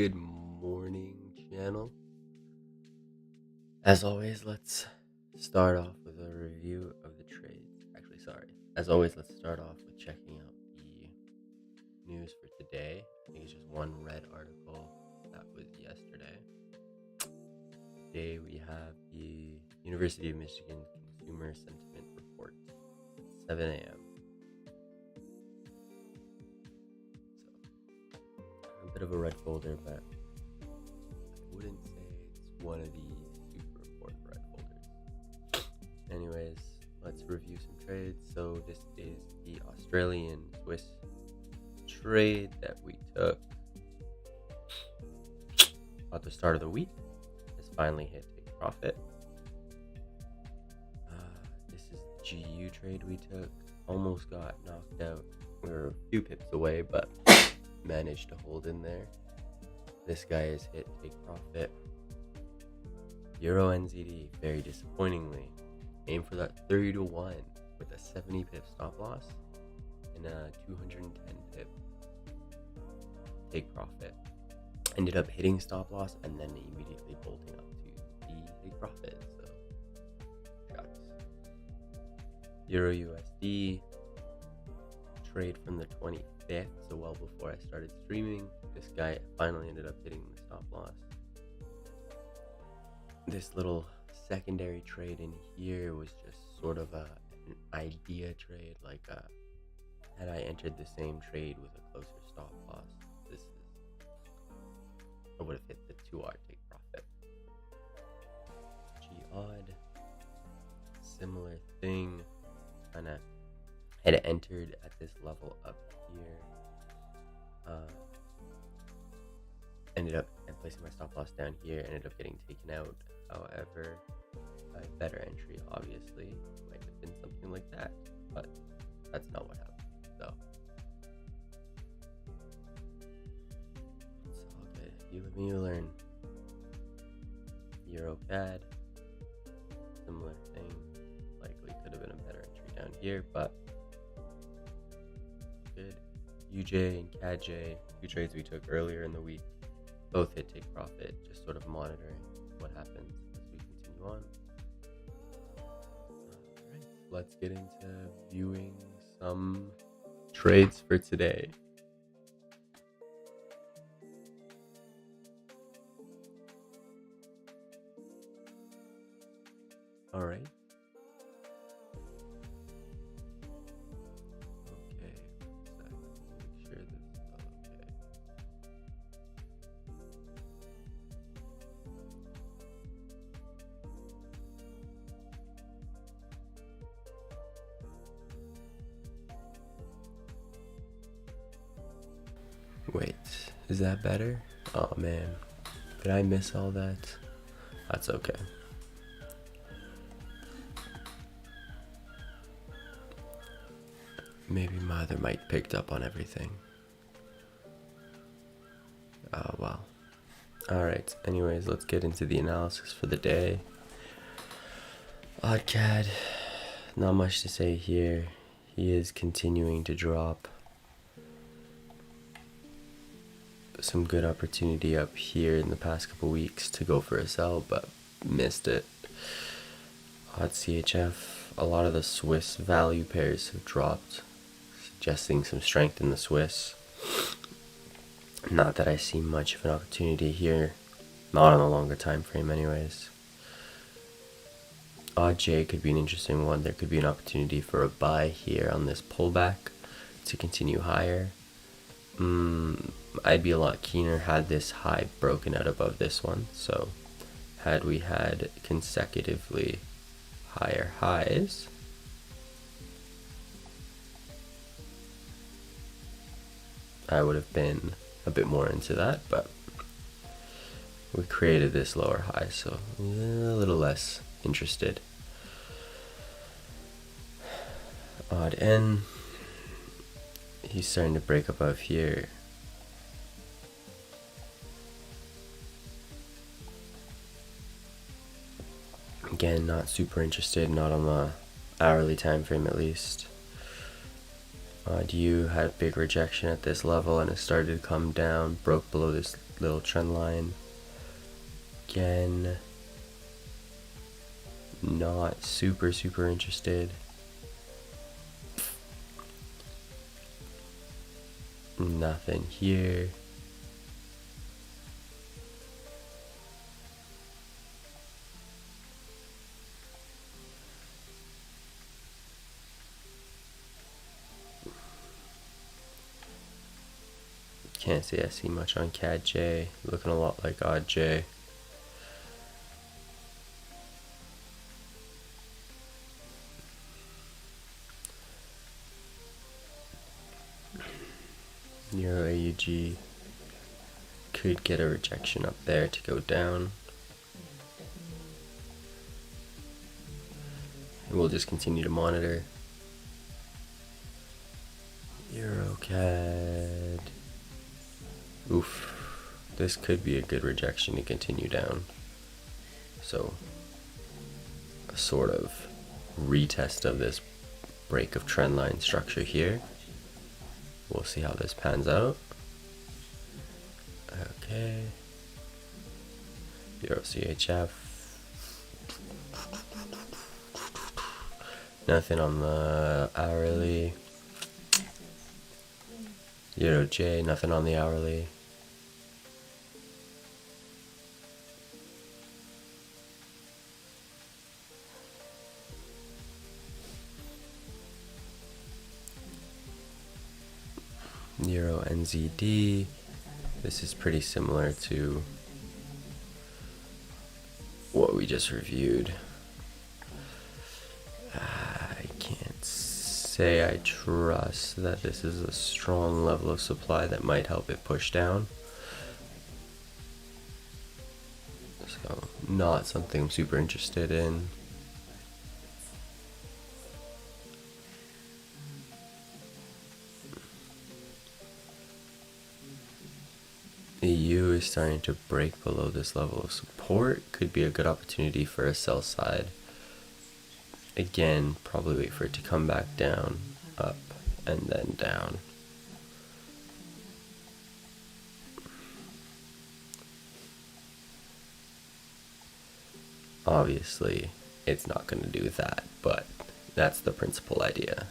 Good morning, channel. As always, let's start off with a review of the trades. As always, let's start off with checking out the news for today. I think it's just one red article that was yesterday. Today we have the University of Michigan Consumer Sentiment Report at 7 a.m. So, a bit of a red folder, but I wouldn't say it's one of the super important red folders. Anyways, let's review some trades. So this is the Australian Swiss trade that we took at the start of the week. This finally hit take profit. This is the GU trade we took. Almost got knocked out. We were a few pips away, but managed to hold in there. This guy is hit take profit. EURNZD, very disappointingly, aim for that 30-1 with a 70 pip stop loss and a 210 pip take profit. Ended up hitting stop loss and then immediately bolting up to the take profit. So shucks. EURUSD trade from the 25th, so well before I started streaming. This guy finally ended up hitting the stop loss. This little secondary trade in here was just sort of an idea trade, like had I entered the same trade with a closer stop loss, I would have hit the 2R take profit. GAUD, similar thing, kind of had entered at this level up here. Ended up placing my stop loss down here, ended up getting taken out. However, a better entry obviously might have been something like that, but that's not what happened. So it's all good. You live and you learn. EURCAD, similar thing. Likely could have been a better entry down here, but good. UJ and CADJ, two trades we took earlier in the week, both hit take profit, just sort of monitoring what happens as we continue on. Alright, let's get into viewing some trades for today. Alright. Okay, make sure this is all okay. Wait, is that better? Oh man, did I miss all that? That's okay. Maybe my other mic picked up on everything. Oh well. Alright, anyways, let's get into the analysis for the day. AUDCAD, not much to say here. He is continuing to drop. Some good opportunity up here in the past couple weeks to go for a sell, but missed it. AUDCHF, a lot of the Swiss value pairs have dropped, suggesting some strength in the Swiss. Not that I see much of an opportunity here, not on a longer time frame anyways. AUDJ could be an interesting one. There could be an opportunity for a buy here on this pullback to continue higher. I'd be a lot keener had this high broken out above this one. So had we had consecutively higher highs, I would have been a bit more into that, but we created this lower high, so a little less interested. AUDN, he's starting to break above here. Again, not super interested, not on the hourly time frame at least. AUD had a big rejection at this level and it started to come down, broke below this little trend line. Again, not super interested. Nothing here. Can't say I see much on CADJ, looking a lot like AUDJ. Euro AUG could get a rejection up there to go down. And we'll just continue to monitor. EURCAD. Oof. This could be a good rejection to continue down. So, a sort of retest of this break of trend line structure here. We'll see how this pans out. Okay. EURCHF. Nothing on the hourly. EUROJ, nothing on the hourly. EURNZD. This is pretty similar to what we just reviewed. I can't say I trust that this is a strong level of supply that might help it push down. So, not something I'm super interested in. EU is starting to break below this level of support. Could be a good opportunity for a sell side. Again, probably wait for it to come back down, up, and then down. Obviously, it's not going to do that, but that's the principal idea.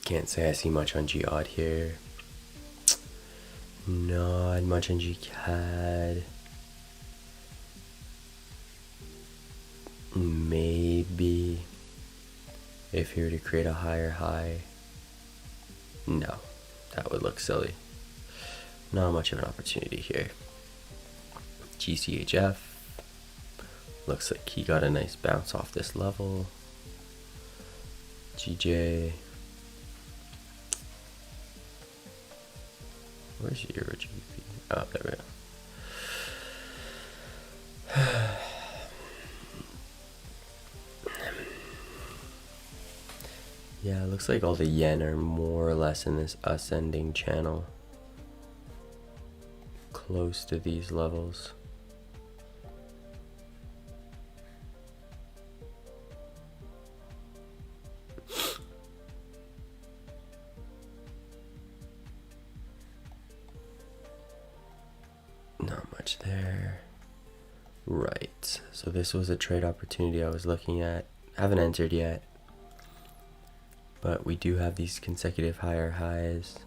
Can't say I see much on GAUD here. Not much on GCAD. Maybe if you were to create a higher high. No, that would look silly. Not much of an opportunity here. GCHF. Looks like he got a nice bounce off this level. GJ. Where's EURGBP? Oh, there we go. Yeah, it looks like all the yen are more or less in this ascending channel. Close to these levels. Not much there. Right, so this was a trade opportunity I was looking at. Haven't entered yet, but we do have these consecutive higher highs.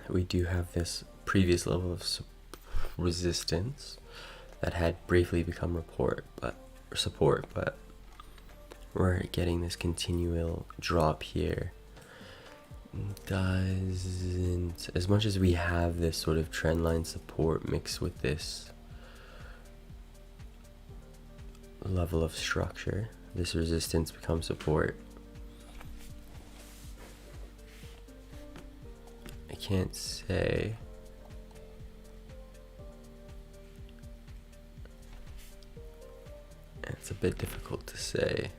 We do have this previous level of resistance that had briefly become support, but we're getting this continual drop here. Doesn't, as much as we have this sort of trend line support mixed with this level of structure, this resistance becomes support. I can't say bit difficult to say.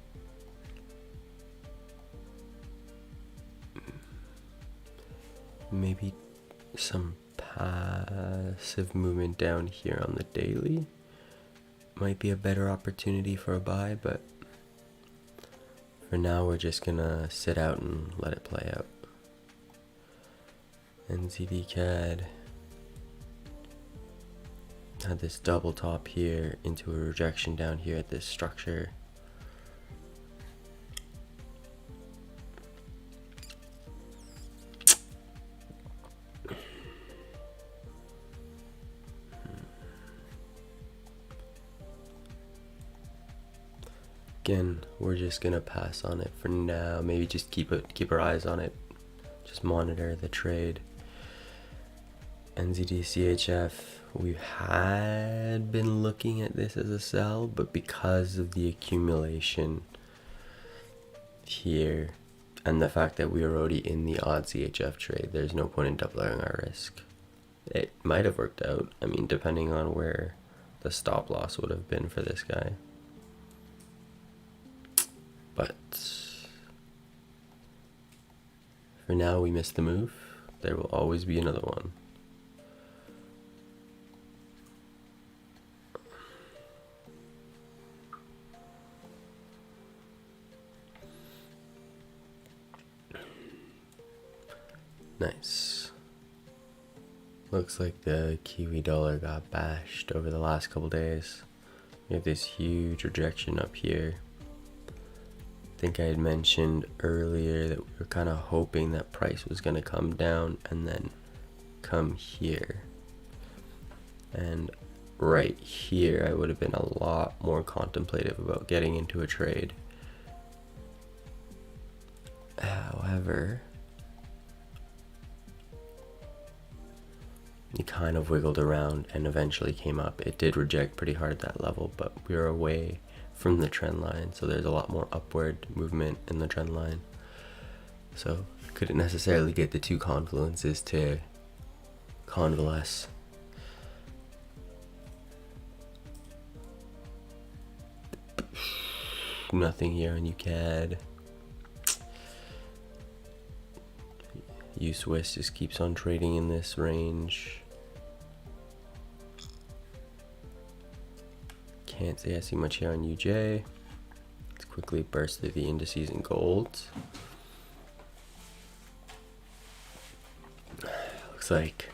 Maybe some passive movement down here on the daily might be a better opportunity for a buy, but for now we're just gonna sit out and let it play out. NZDCAD had this double top here into a rejection down here at this structure. Again, we're just gonna pass on it for now. Maybe just keep our eyes on it. Just monitor the trade. NZDCHF, we had been looking at this as a sell, but because of the accumulation here and the fact that we are already in the AUDCHF trade, there's no point in doubling our risk. It might have worked out. I mean, depending on where the stop loss would have been for this guy. But for now, we missed the move. There will always be another one. Nice. Looks like the Kiwi dollar got bashed over the last couple days. We have this huge rejection up here. I think I had mentioned earlier that we were kind of hoping that price was going to come down and then come here. And right here, I would have been a lot more contemplative about getting into a trade. However, it kind of wiggled around and eventually came up. It did reject pretty hard at that level, but we were away from the trend line, so there's a lot more upward movement in the trend line. So couldn't necessarily get the two confluences to convalesce. Nothing here on UCAD. USWIS just keeps on trading in this range. Can't say I see much here on UJ. Let's quickly burst through the indices and golds. Looks like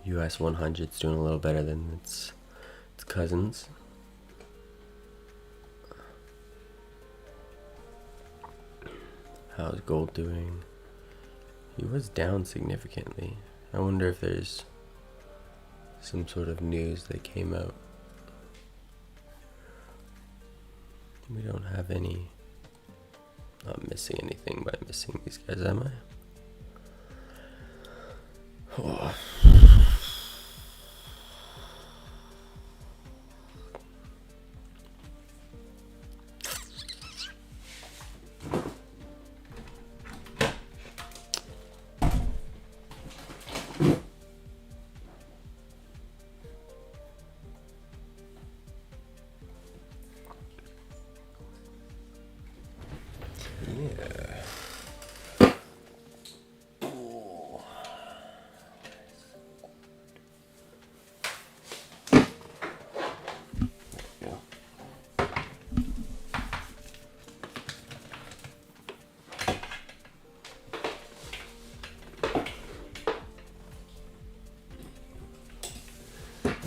US 100's doing a little better than its cousins. How's gold doing? He was down significantly. I wonder if there's some sort of news that came out. We don't have any. Not missing anything by missing these guys, am I? Oh.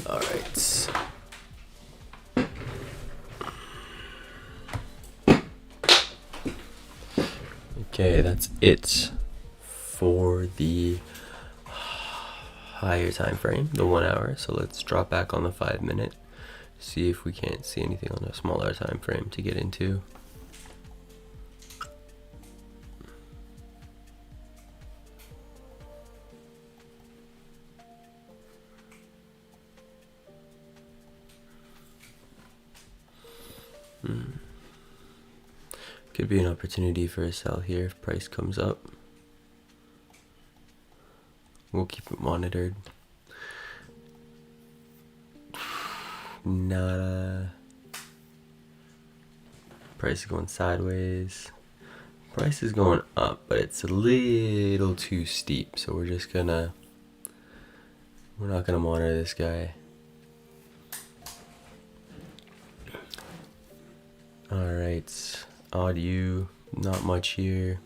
Alright. Okay, that's it for the higher time frame, the 1 hour. So let's drop back on the 5 minute, see if we can't see anything on the smaller time frame to get into. Could be an opportunity for a sell here if price comes up. We'll keep it monitored. Not Price is going sideways. Price is going up, but it's a little too steep, so we're not gonna monitor this guy. Alright, AUDU, not much here.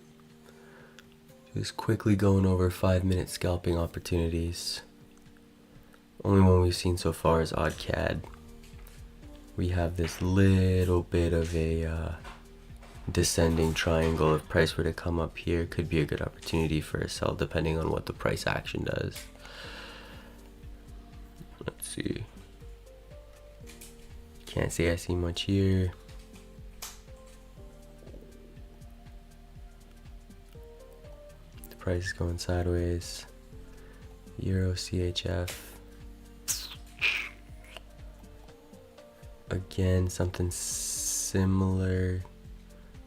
Just quickly going over 5-minute scalping opportunities. Only one we've seen so far is AUDCAD. We have this little bit of a descending triangle. If price were to come up here, could be a good opportunity for a sell depending on what the price action does. Let's see. Can't say I see much here. The price is going sideways. EURCHF. Again, something similar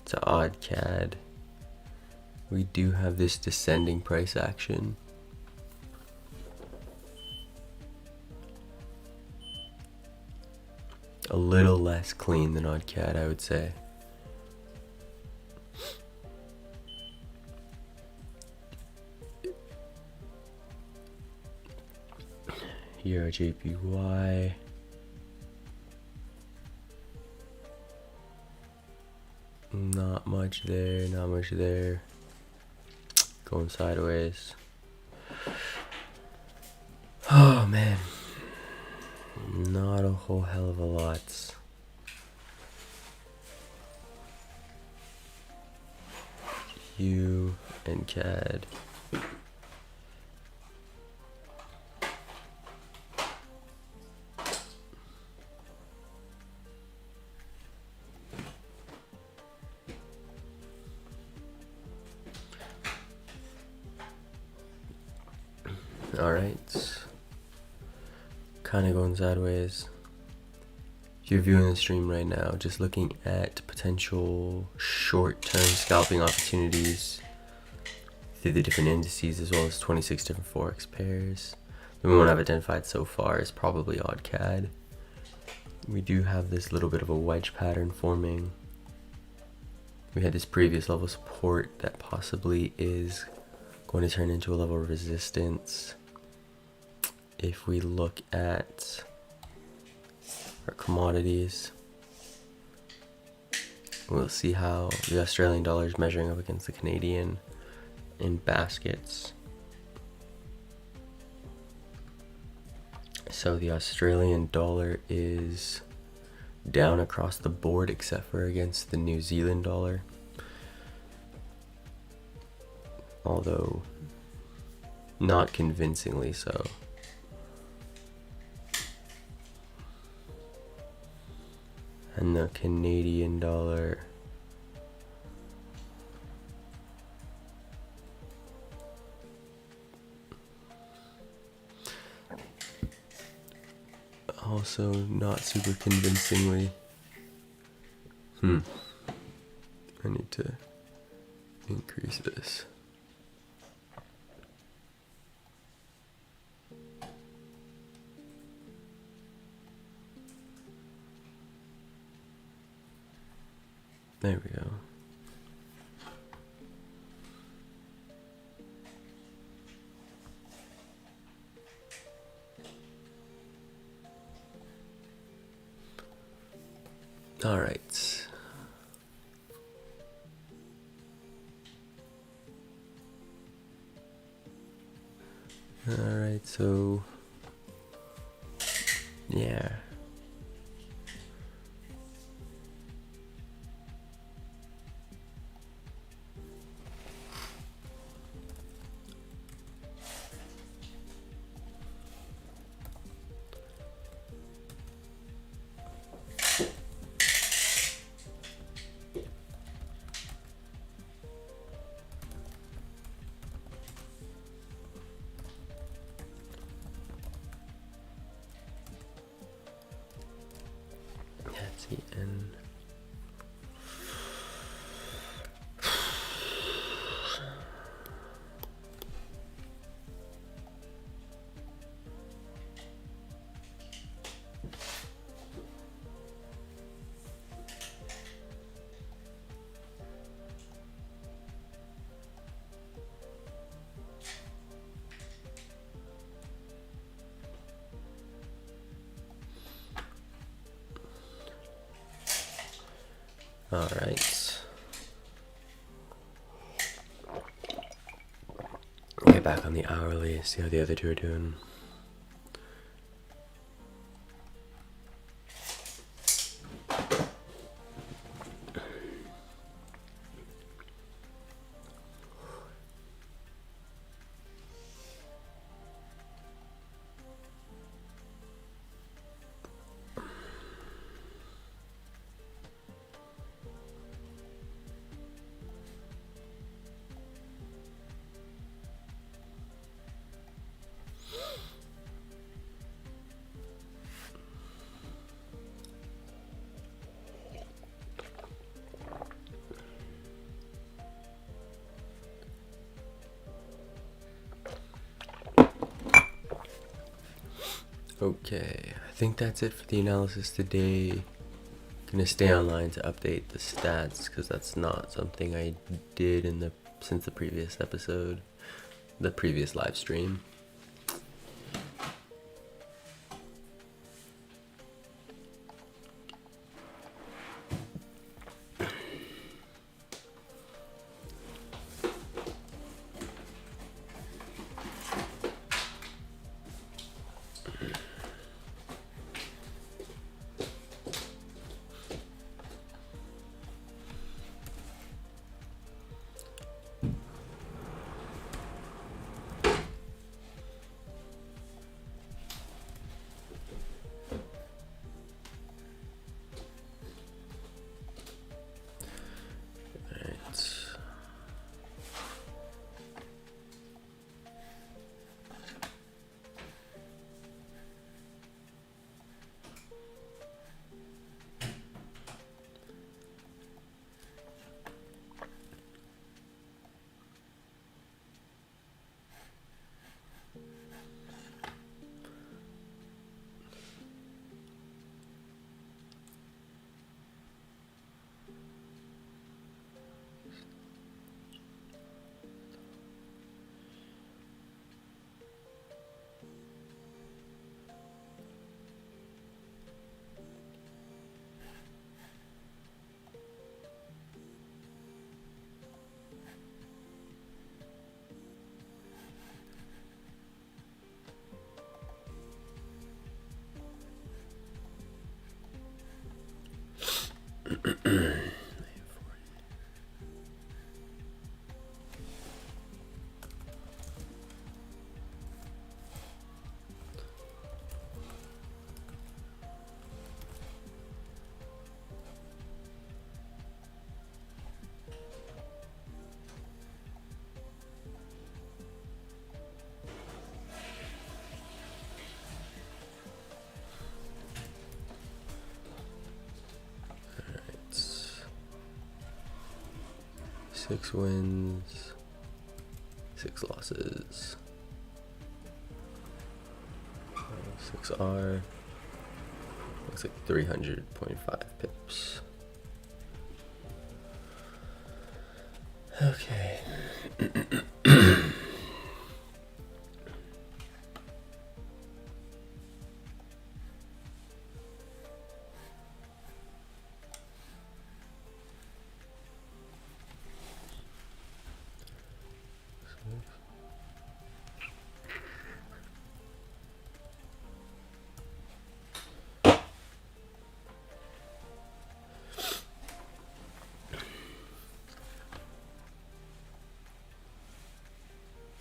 to AUDCAD. We do have this descending price action. A little less clean than AUDCAD, I would say. EURGBPY. Not much there, not much there. Going sideways. Oh man. Not a whole hell of a lot. UNCAD. Alright. Kind of going sideways. If you're viewing the stream right now, just looking at potential short-term scalping opportunities through the different indices as well as 26 different Forex pairs. The one I've identified so far is probably AUDCAD. We do have this little bit of a wedge pattern forming. We had this previous level support that possibly is going to turn into a level of resistance. If we look at our commodities, we'll see how the Australian dollar is measuring up against the Canadian in baskets. So the Australian dollar is down across the board except for against the New Zealand dollar. Although not convincingly so. And the Canadian dollar also not super convincingly. I need to increase this. There we go. All right. All right, so yeah. And Alright. Get back on the hourly, see how the other two are doing. Okay, I think that's it for the analysis today. Gonna stay online to update the stats because that's not something I did since the previous episode, the previous live stream. Six wins, 6 losses. 6R. Looks like 300.5 pips. Okay.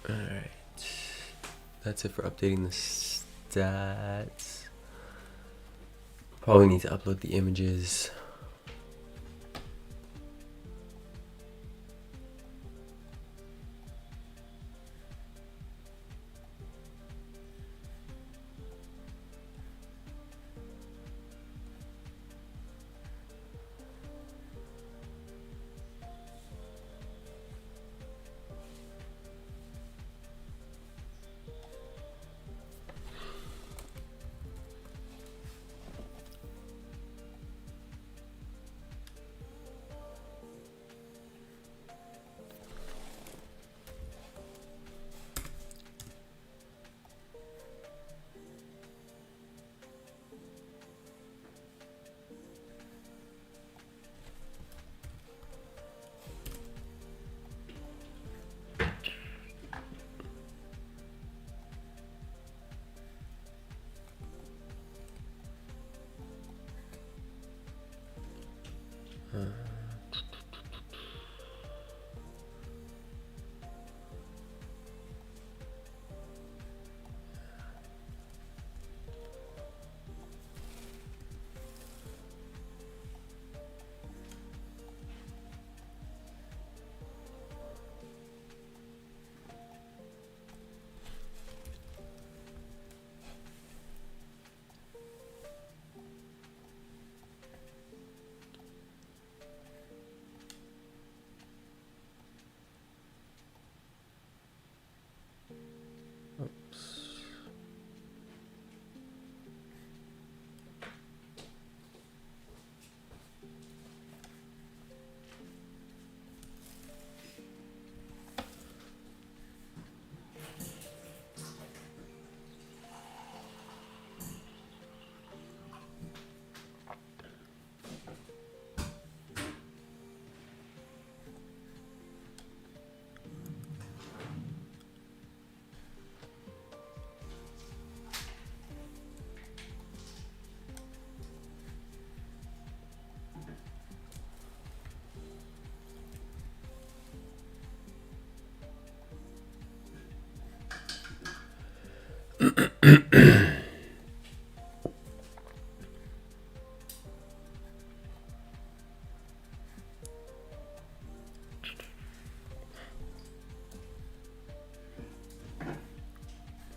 Alright, that's it for updating the stats. Probably need to upload the images.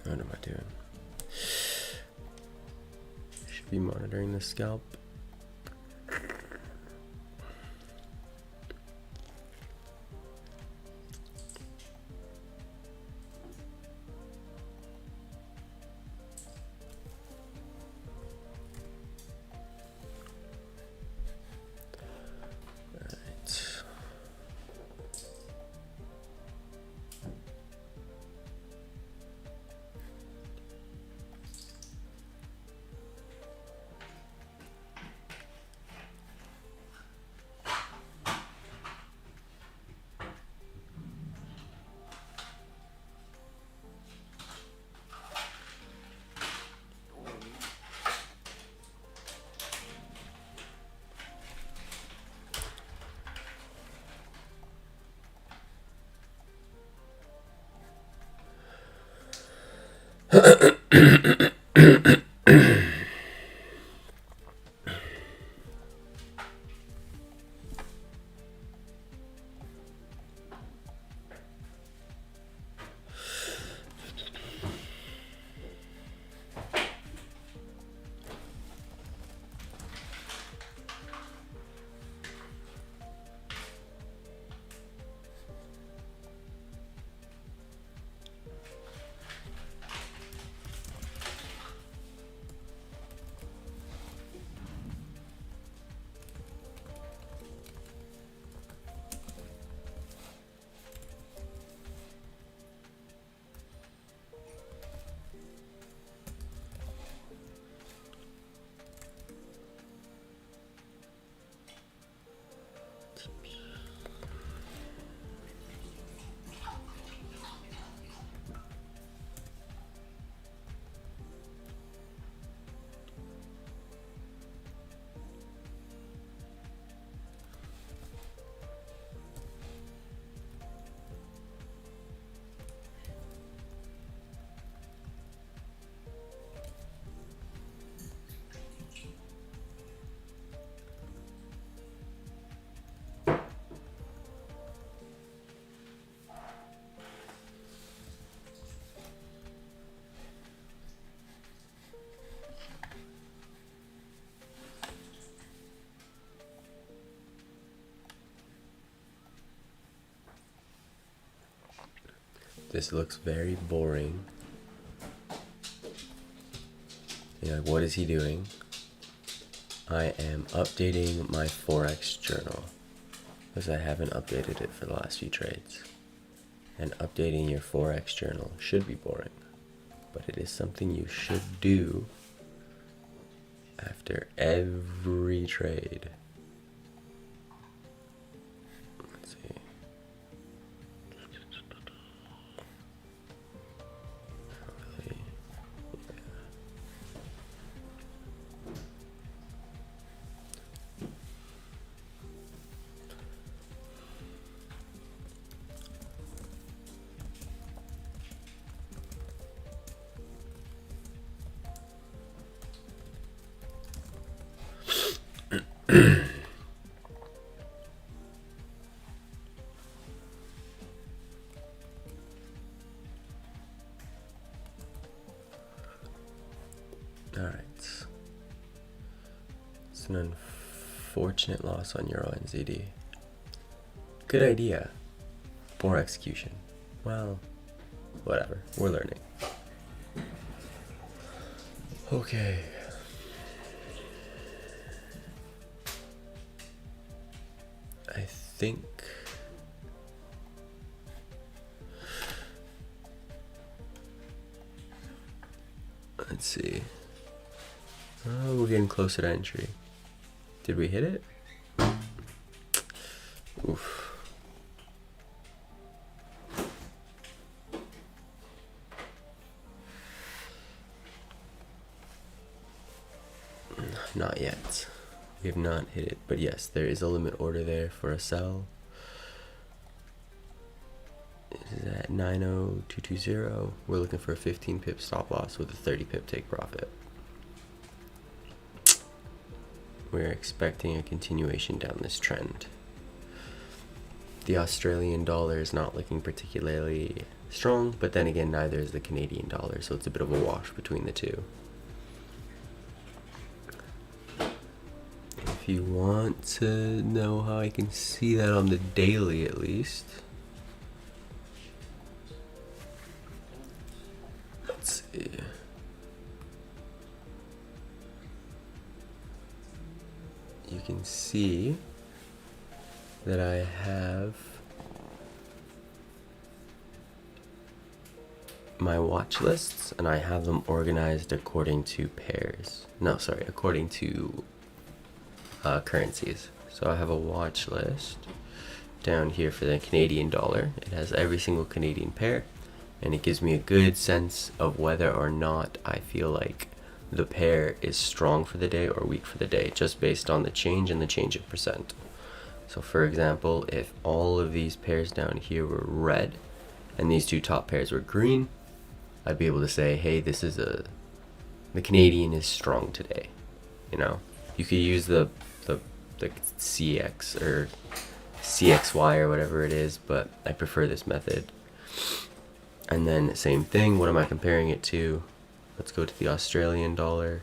What am I doing? Should be monitoring the scalp. This looks very boring. You're like, what is he doing? I am updating my Forex journal because I haven't updated it for the last few trades. And updating your Forex journal should be boring, but it is something you should do after every trade. Let's see. Really, Alright. It's an unfortunate loss on EURNZD. Good idea. Poor execution. Well, whatever. We're learning. Okay. I think let's see. Oh, we're getting closer to entry. Did we hit it? Oof. Not yet. We have not hit it, but yes, there is a limit order there for a sell. It is at 90220. We're looking for a 15 pip stop loss with a 30 pip take profit. We're expecting a continuation down this trend. The Australian dollar is not looking particularly strong, but then again, neither is the Canadian dollar, so it's a bit of a wash between the two. If you want to know how I can see that on the daily at least, let's see. You can see that I have my watch lists, and I have them organized according to pairs. No, sorry, according to currencies. So I have a watch list down here for the Canadian dollar. It has every single Canadian pair, and it gives me a good sense of whether or not I feel like the pair is strong for the day or weak for the day, just based on the change and the change in percent. So for example, if all of these pairs down here were red and these two top pairs were green, I'd be able to say, hey, this is the Canadian is strong today. You know, you could use the CX or CXY or whatever it is, but I prefer this method. And then same thing, what am I comparing it to? Let's go to the Australian dollar.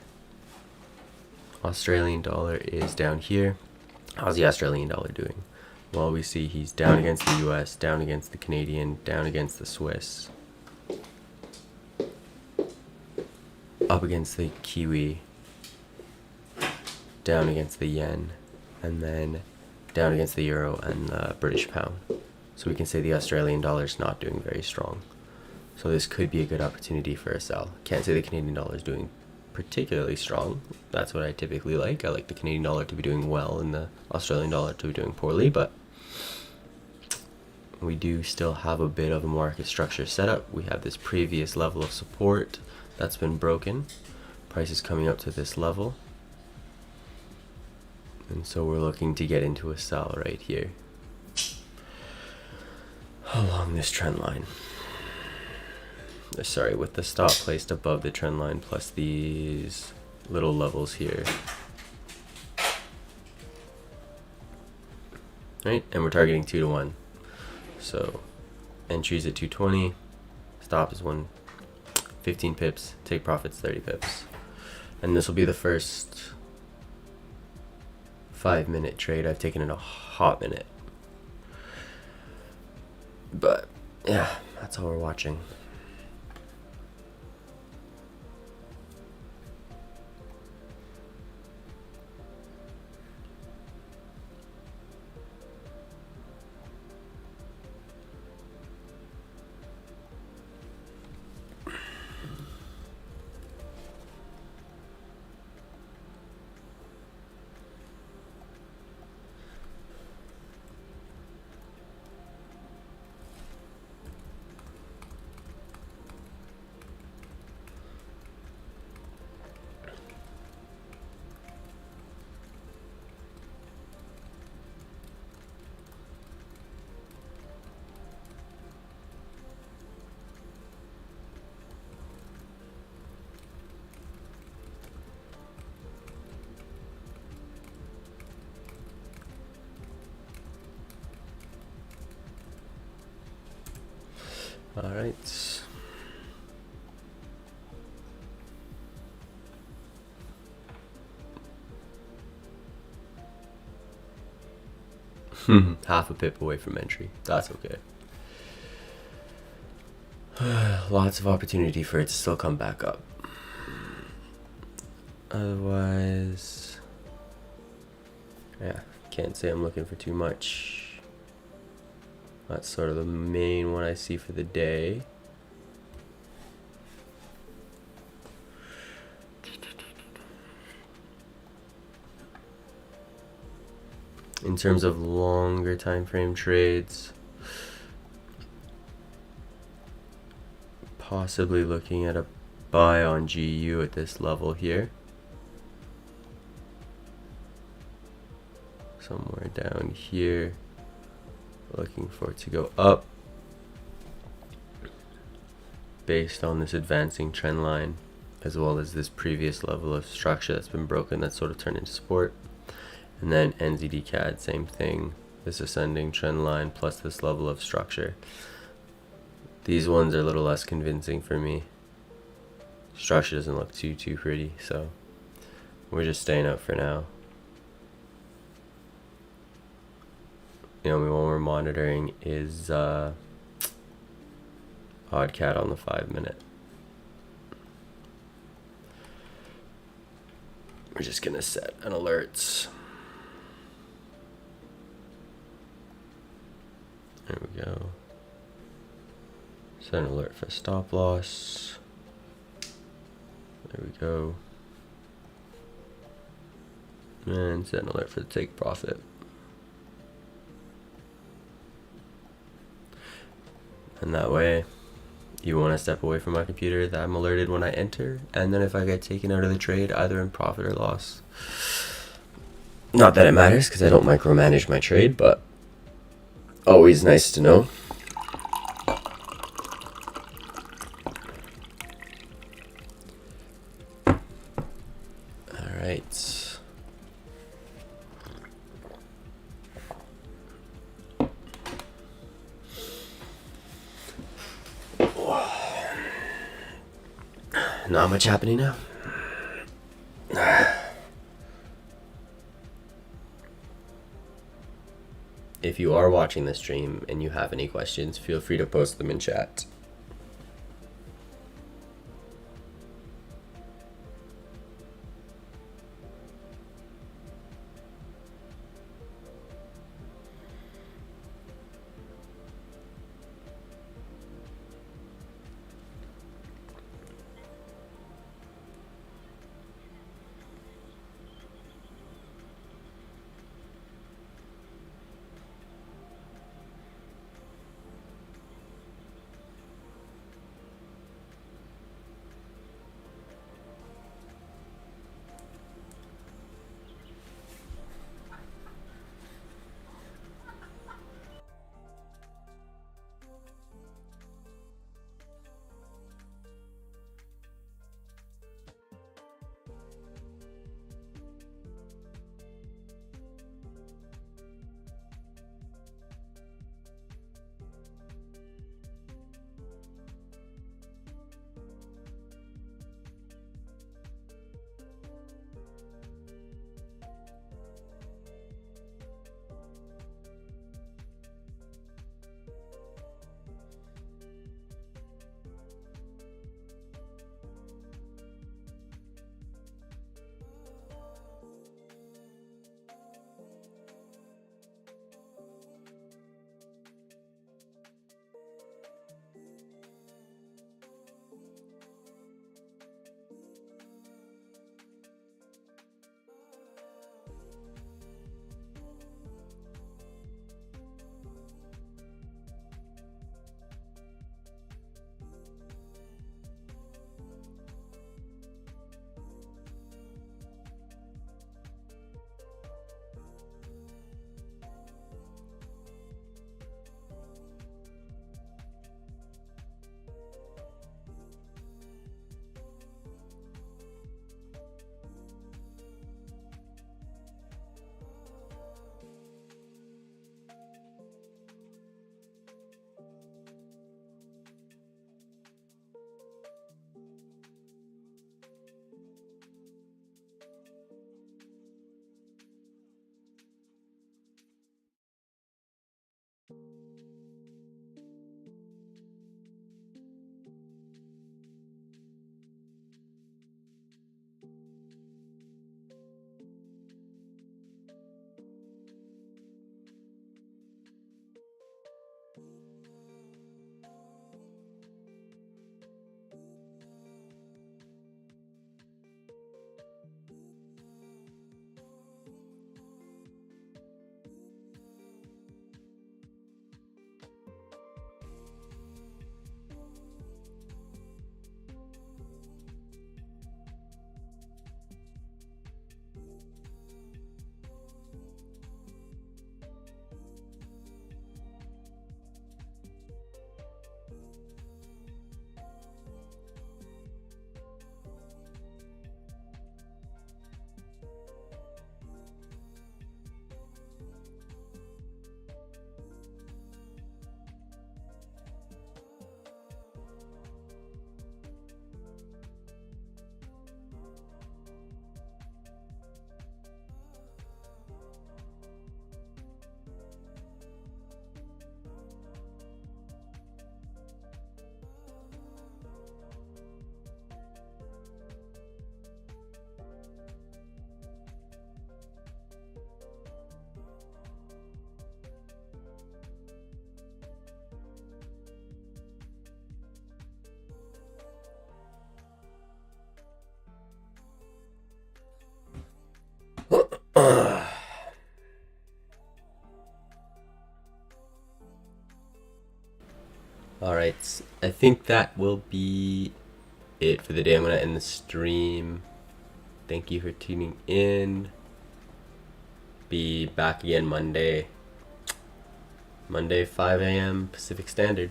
Australian dollar is down here. How's the Australian dollar doing? Well, we see he's down against the US, down against the Canadian, down against the Swiss, up against the Kiwi, down against the yen, and then down against the euro and the British pound. So we can say the Australian dollar is not doing very strong. So this could be a good opportunity for a sell. Can't say the Canadian dollar is doing particularly strong. That's what I typically like. I like the Canadian dollar to be doing well and the Australian dollar to be doing poorly, but we do still have a bit of a market structure set up. We have this previous level of support that's been broken. Price is coming up to this level. And so we're looking to get into a sell right here along this trend line. Sorry, with the stop placed above the trend line plus these little levels here. Right, and we're targeting 2 to 1. So entries at 220, stop is 15 pips, take profits 30 pips. And this will be the first 5-minute trade. I've taken it a hot minute. But yeah, that's all we're watching. All right. Half a pip away from entry. That's okay. Lots of opportunity for it to still come back up. Otherwise, yeah, can't say I'm looking for too much. That's sort of the main one I see for the day. In terms of longer time frame trades, possibly looking at a buy on GU at this level here. Somewhere down here. Looking for it to go up based on this advancing trend line, as well as this previous level of structure that's been broken that sort of turned into support. And then NZDCAD, same thing, this ascending trend line plus this level of structure. These ones are a little less convincing for me. Structure doesn't look too pretty, so we're just staying out for now. The only one we're monitoring is AUDCAD on the 5-minute. We're just gonna set an alert. There we go. Set an alert for stop loss. There we go. And set an alert for the take profit. And that way, you want to step away from my computer that I'm alerted when I enter, and then if I get taken out of the trade, either in profit or loss. Not that it matters, because I don't micromanage my trade, but always nice to know. All right. Not much happening now. If you are watching this stream and you have any questions, feel free to post them in chat. Alright, I think that will be it for the day. I'm going to end the stream. Thank you for tuning in. Be back again Monday, 5 a.m. Pacific Standard,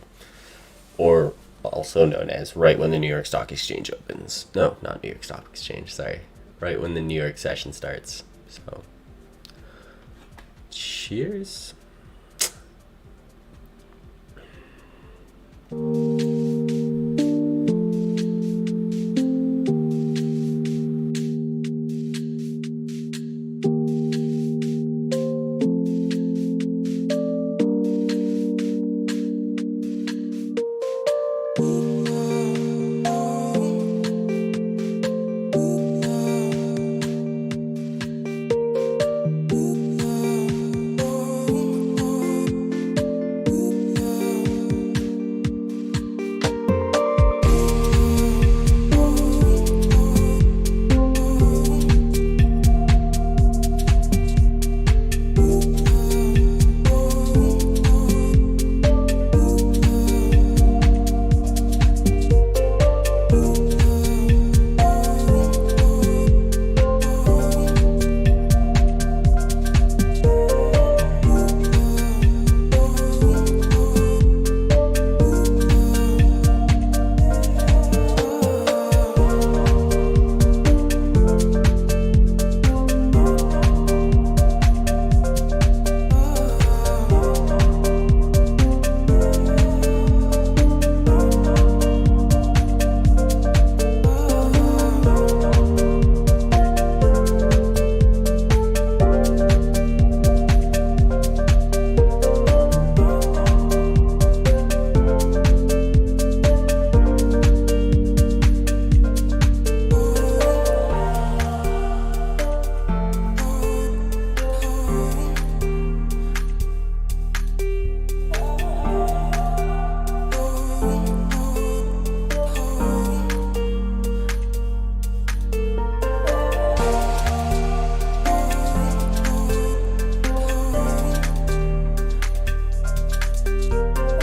or also known as right when the New York Stock Exchange opens. No, not New York Stock Exchange, sorry. Right when the New York session starts. So, cheers.